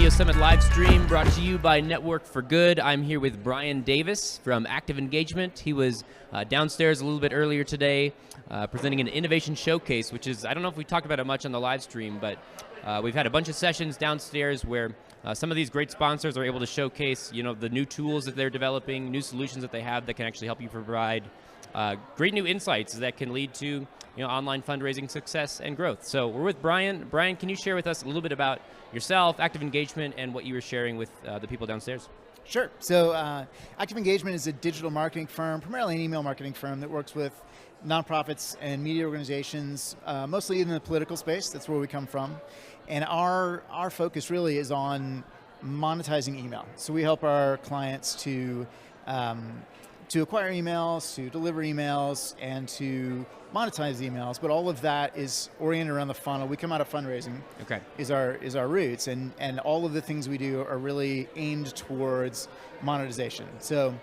NIO Summit live stream brought to you by Network for Good. I'm here with Brian Davis from Active Engagement. He was downstairs a little bit earlier today presenting an innovation showcase, which is, I don't know if we talked about it much on the live stream, but we've had a bunch of sessions downstairs where some of these great sponsors are able to showcase, the new tools that they're developing, new solutions that they have that can actually help you provide great new insights that can lead to online fundraising success and growth. So we're with Brian. Brian, can you share with us a little bit about yourself, Active Engagement, and what you were sharing with the people downstairs? Sure. So Active Engagement is a digital marketing firm, primarily an email marketing firm that works with nonprofits and media organizations, mostly in the political space. That's where we come from. And our focus really is on monetizing email. So we help our clients to acquire emails, to deliver emails, and to monetize emails, but all of that is oriented around the funnel. We come out of fundraising, is our roots, and all of the things we do are really aimed towards monetization. So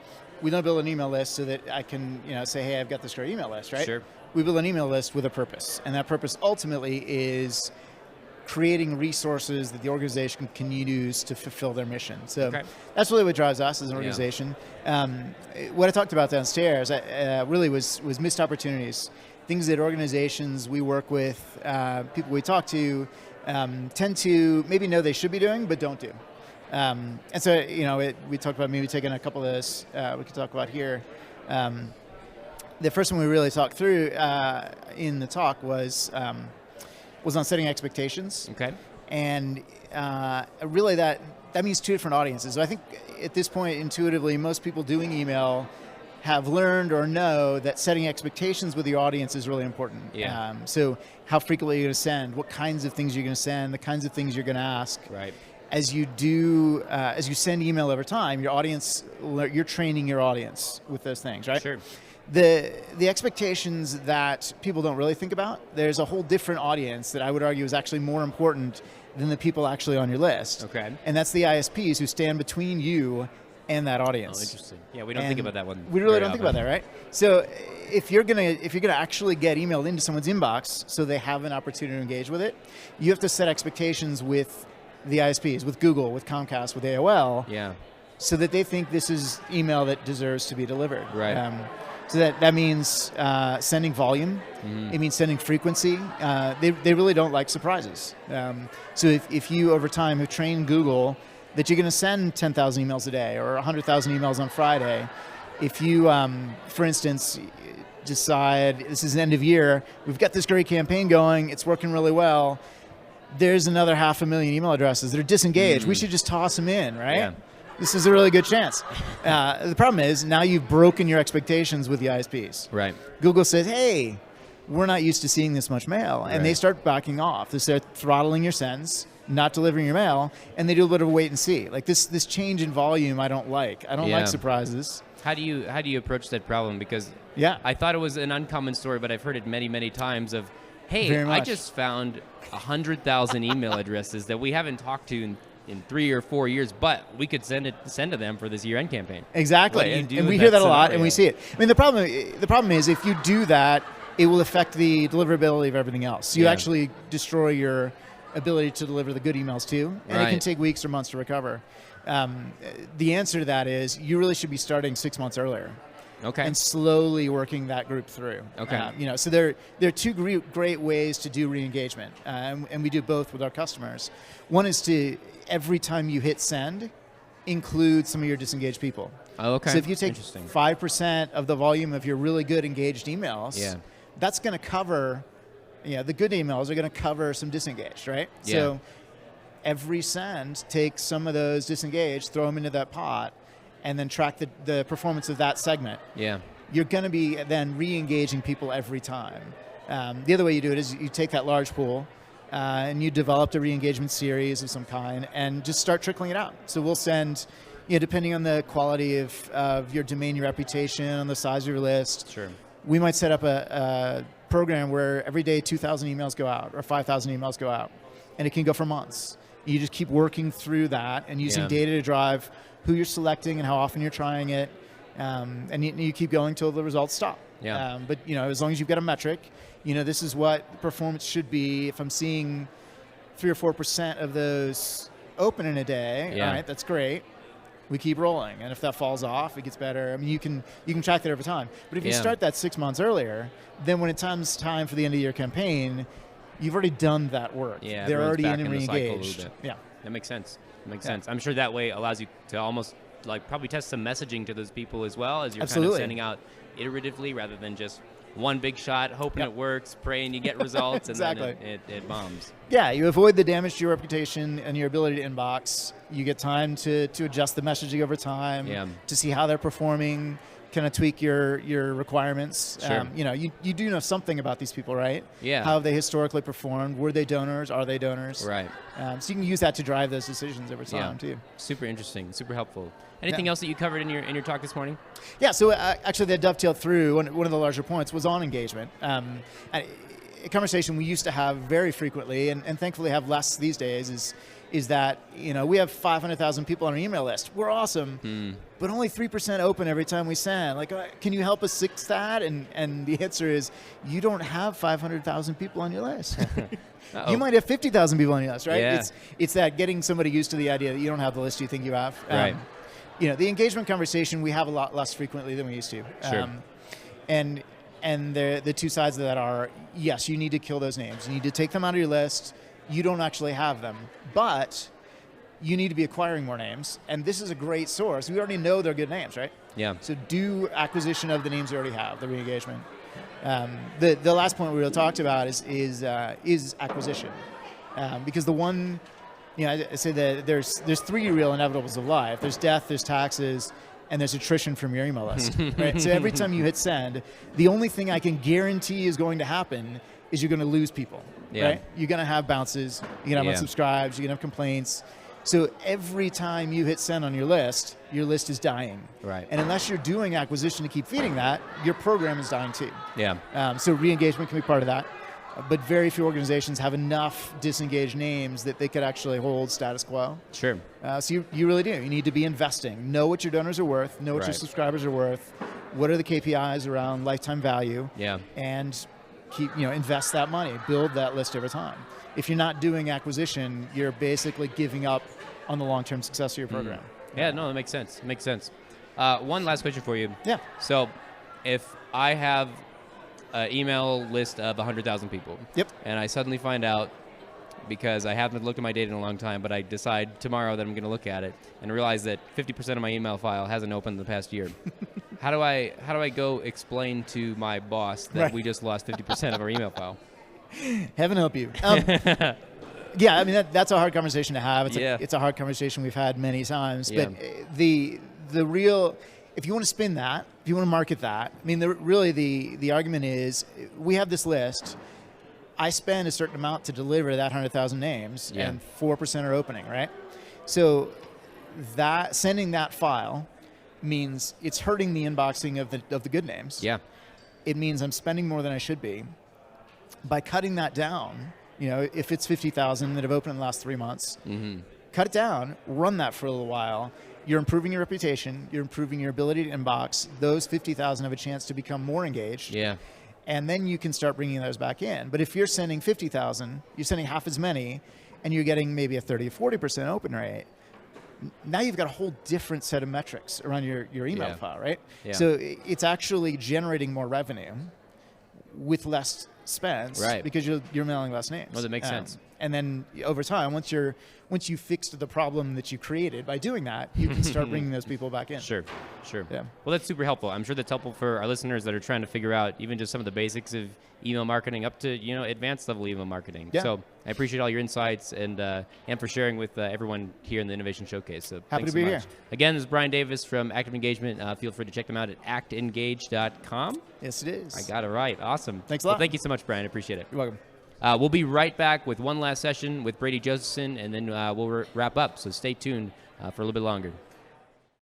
we don't build an email list so that I can say, hey, I've got this great email list, right? Sure. We build an email list with a purpose, and that purpose ultimately is creating resources that the organization can use to fulfill their mission. So that's really what drives us as an organization. What I talked about downstairs really was missed opportunities. Things that organizations we work with, people we talk to, tend to maybe know they should be doing, but don't do. And so, we talked about maybe taking a couple of those we could talk about here. The first one we really talked through in the talk was on setting expectations. And really that means two different audiences. So I think at this point, intuitively, most people doing email have learned or know that setting expectations with your audience is really important. So how frequently are you going to send? What kinds of things you're going to send? The kinds of things you're going to ask. As you do, as you send email over time, your audience, you're training your audience with those things, right? Sure. The expectations that people don't really think about, there's a whole different audience that I would argue is actually more important than the people actually on your list. And that's the ISPs who stand between you and that audience. Oh, interesting. Yeah, we don't think about that one. We really don't think about that, right? So if you're gonna actually get emailed into someone's inbox so they have an opportunity to engage with it, you have to set expectations with the ISPs, with Google, with Comcast, with AOL, so that they think this is email that deserves to be delivered. So that means sending volume. It means sending frequency. They really don't like surprises. So if you over time have trained Google that you're going to send 10,000 emails a day or 100,000 emails on Friday, if you, for instance, decide this is the end of year, we've got this great campaign going, it's working really well, there's another 500,000 email addresses that are disengaged. We should just toss them in, right? This is a really good chance. The problem is now you've broken your expectations with the ISPs. Google says, hey, we're not used to seeing this much mail. And they start backing off. They start throttling your sends, not delivering your mail, and they do a bit of a wait and see. Like this change in volume I don't like. I don't like surprises. How do you approach that problem? Because I thought it was an uncommon story, but I've heard it many, many times of, hey, I just found 100,000 email addresses that we haven't talked to in 3 or 4 years, but we could send to them for this year-end campaign. Exactly, and we hear that a lot, and we see it. I mean, the problem is if you do that, it will affect the deliverability of everything else. You actually destroy your ability to deliver the good emails too, and it can take weeks or months to recover. The answer to that is you really should be starting 6 months earlier. And slowly working that group through. So there are two great ways to do re-engagement, and we do both with our customers. One is to, every time you hit send, include some of your disengaged people. So if you take 5% of the volume of your really good engaged emails, that's going to cover, the good emails are going to cover some disengaged, right? So every send, take some of those disengaged, throw them into that pot, and then track the performance of that segment. You're going to be then re-engaging people every time. The other way you do it is you take that large pool and you develop a re-engagement series of some kind and just start trickling it out. So we'll send, depending on the quality of your domain, your reputation, on the size of your list, we might set up a program where every day 2,000 emails go out or 5,000 emails go out, and it can go for months. You just keep working through that and using data to drive who you're selecting and how often you're trying it, and you keep going till the results stop. But as long as you've got a metric, this is what performance should be. If I'm seeing 3 or 4% of those open in a day. Yeah. All right, that's great. We keep rolling, and if that falls off, it gets better. I mean, you can track that over time. But if you start that 6 months earlier, then when it comes time for the end of your campaign, you've already done that work. Yeah, they're already back in and the cycle a re-engaged. little bit. Yeah, that makes sense. I'm sure that way allows you to almost like probably test some messaging to those people as well as you're kind of sending out iteratively rather than just one big shot, hoping it works, praying you get results, and then it bombs. Yeah, you avoid the damage to your reputation and your ability to inbox. You get time to adjust the messaging over time, to see how they're performing, kind of tweak your requirements. Sure. You do know something about these people, right? Yeah. How have they historically performed? Were they donors? Are they donors? Right. So you can use that to drive those decisions over time, too. Super interesting, super helpful. Anything else that you covered in your talk this morning? Yeah, so actually that dovetailed through, one of the larger points was on engagement. A conversation we used to have very frequently, and thankfully have less these days, is that we have 500,000 people on our email list. We're awesome, but only 3% open every time we send. Like, can you help us fix that? And the answer is, you don't have 500,000 people on your list. You might have 50,000 people on your list, right? Yeah. It's that getting somebody used to the idea that you don't have the list you think you have. Right. The engagement conversation we have a lot less frequently than we used to. Sure. And the two sides of that are, yes, you need to kill those names. You need to take them out of your list. You don't actually have them. But you need to be acquiring more names. And this is a great source. We already know they're good names, right? Yeah. So do acquisition of the names you already have, the re-engagement. The last point we really talked about is acquisition. Because the one... I say that there's three real inevitables of life. There's death, there's taxes, and there's attrition from your email list. Right? So every time you hit send, the only thing I can guarantee is going to happen is you're going to lose people. Right? You're going to have bounces, you're going to have unsubscribes, you're going to have complaints. So every time you hit send on your list is dying. Right. And unless you're doing acquisition to keep feeding that, your program is dying too. Yeah. So re-engagement can be part of that. But very few organizations have enough disengaged names that they could actually hold status quo. Sure. So you really do. You need to be investing. Know what your donors are worth. Know what your subscribers are worth. What are the KPIs around lifetime value? Yeah. And keep invest that money. Build that list over time. If you're not doing acquisition, you're basically giving up on the long-term success of your program. Yeah. No, that makes sense. It makes sense. One last question for you. Yeah. So, if I have email list of 100,000 people. Yep. And I suddenly find out, because I haven't looked at my data in a long time, but I decide tomorrow that I'm going to look at it and realize that 50% of my email file hasn't opened in the past year. How do I go explain to my boss that we just lost 50% of our email file? Heaven help you. Yeah, I mean that's a hard conversation to have. It's a hard conversation we've had many times. Yeah. But the real, if you want to spin that, if you want to market that, I mean, really the argument is, we have this list. I spend a certain amount to deliver that 100,000 names, and 4% are opening, right? So that sending that file means it's hurting the inboxing of the good names. Yeah. It means I'm spending more than I should be. By cutting that down, if it's 50,000 that have opened in the last 3 months, cut it down, run that for a little while. You're improving your reputation. You're improving your ability to inbox. Those 50,000 have a chance to become more engaged. Yeah. And then you can start bringing those back in. But if you're sending 50,000, you're sending half as many, and you're getting maybe a 30 or 40% open rate, now you've got a whole different set of metrics around your email file, right? Yeah. So it's actually generating more revenue with less spends, because you're mailing less names. Well, that makes sense. And then over time, once you fixed the problem that you created by doing that, you can start bringing those people back in. Sure. Yeah. Well, that's super helpful. I'm sure that's helpful for our listeners that are trying to figure out even just some of the basics of email marketing up to advanced level email marketing. Yeah. So I appreciate all your insights and for sharing with everyone here in the Innovation Showcase. So happy to be here. Again, this is Brian Davis from Active Engagement. Feel free to check them out at actengage.com. Yes, it is. I got it right. Awesome. Thanks a lot. Well, thank you so much, Brian. I appreciate it. You're welcome. We'll be right back with one last session with Brady Josephson, and then we'll wrap up. So stay tuned for a little bit longer.